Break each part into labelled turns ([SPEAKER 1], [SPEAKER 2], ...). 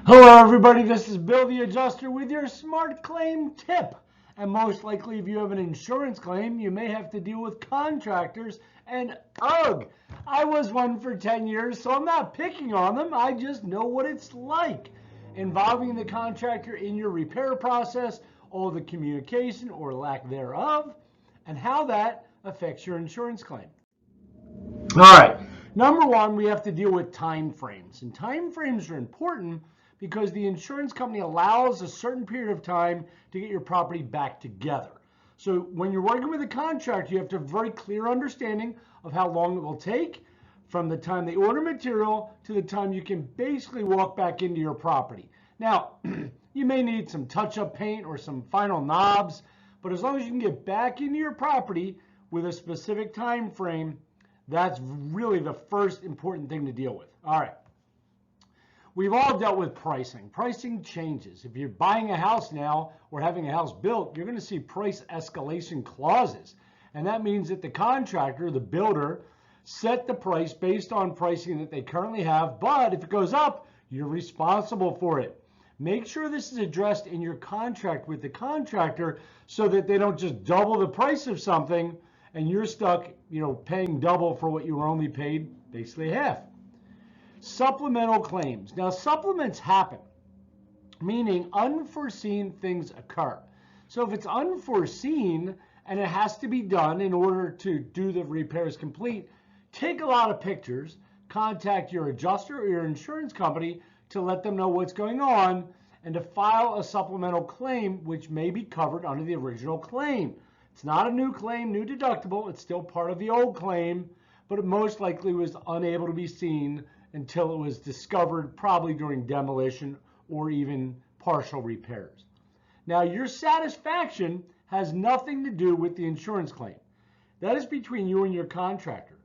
[SPEAKER 1] Hello everybody, this is Bill the Adjuster with your smart claim tip. And most likely if you have an insurance claim, you may have to deal with contractors. And ugh, I was one for 10 years, so I'm not picking on them. I just know what it's like. Involving the contractor in your repair process, all the communication or lack thereof, and how that affects your insurance claim. All right, number one, we have to deal with time frames. And time frames are important because the insurance company allows a certain period of time to get your property back together. So when you're working with a contractor, you have to have a very clear understanding of how long it will take from the time they order material to the time you can basically walk back into your property. Now, you may need some touch-up paint or some final knobs, but as long as you can get back into your property with a specific time frame, that's really the first important thing to deal with. All right. We've all dealt with pricing. Pricing changes. If you're buying a house now or having a house built, you're going to see price escalation clauses. And that means that the contractor, the builder, set the price based on pricing that they currently have. But if it goes up, you're responsible for it. Make sure this is addressed in your contract with the contractor so that they don't just double the price of something and you're stuck, paying double for what you were only paid basically half. Supplemental claims. Now, supplements happen, meaning unforeseen things occur. So if it's unforeseen and it has to be done in order to do the repairs complete, take a lot of pictures, contact your adjuster or your insurance company to let them know what's going on and to file a supplemental claim, which may be covered under the original claim. It's not a new claim, new deductible. It's still part of the old claim, but it most likely was unable to be seen until it was discovered, probably during demolition or even partial repairs. Now, your satisfaction has nothing to do with the insurance claim. That is between you and your contractor.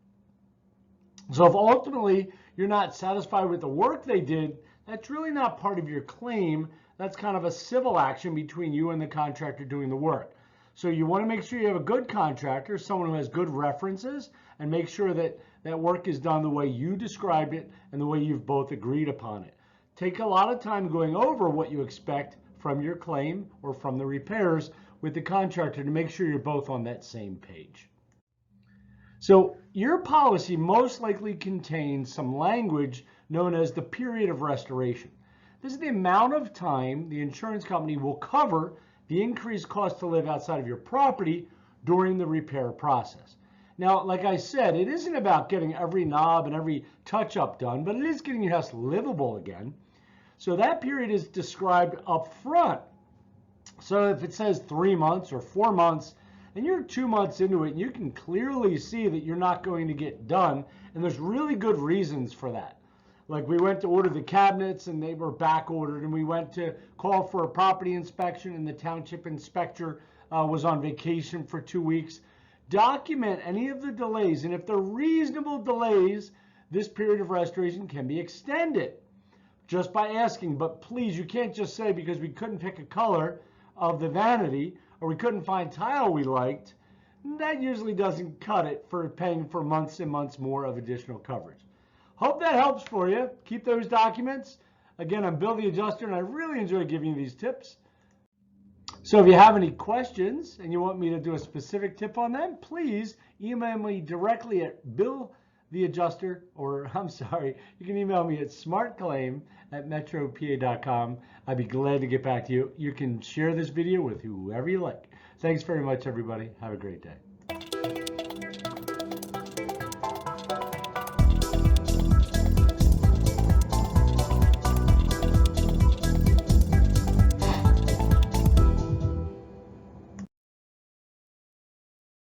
[SPEAKER 1] So if ultimately you're not satisfied with the work they did, that's really not part of your claim. That's kind of a civil action between you and the contractor doing the work. So you want to make sure you have a good contractor, someone who has good references, and make sure that that work is done the way you described it and the way you've both agreed upon it. Take a lot of time going over what you expect from your claim or from the repairs with the contractor to make sure you're both on that same page. So your policy most likely contains some language known as the period of restoration. This is the amount of time the insurance company will cover the increased cost to live outside of your property during the repair process. Now, like I said, it isn't about getting every knob and every touch-up done, but it is getting your house livable again. So that period is described up front. So if it says 3 months or 4 months, and you're 2 months into it, you can clearly see that you're not going to get done, and there's really good reasons for that. Like we went to order the cabinets and they were back ordered, and we went to call for a property inspection and the township inspector was on vacation for 2 weeks. Document any of the delays, and if they're reasonable delays, this period of restoration can be extended just by asking. But please, you can't just say because we couldn't pick a color of the vanity or we couldn't find tile we liked. That usually doesn't cut it for paying for months and months more of additional coverage. Hope that helps for you. Keep those documents. Again, I'm Bill the Adjuster, and I really enjoy giving you these tips. So if you have any questions and you want me to do a specific tip on them, please email me directly at billtheadjuster, or I'm sorry, you can email me at smartclaim@metropa.com. I'd be glad to get back to you. You can share this video with whoever you like. Thanks very much, everybody. Have a great day.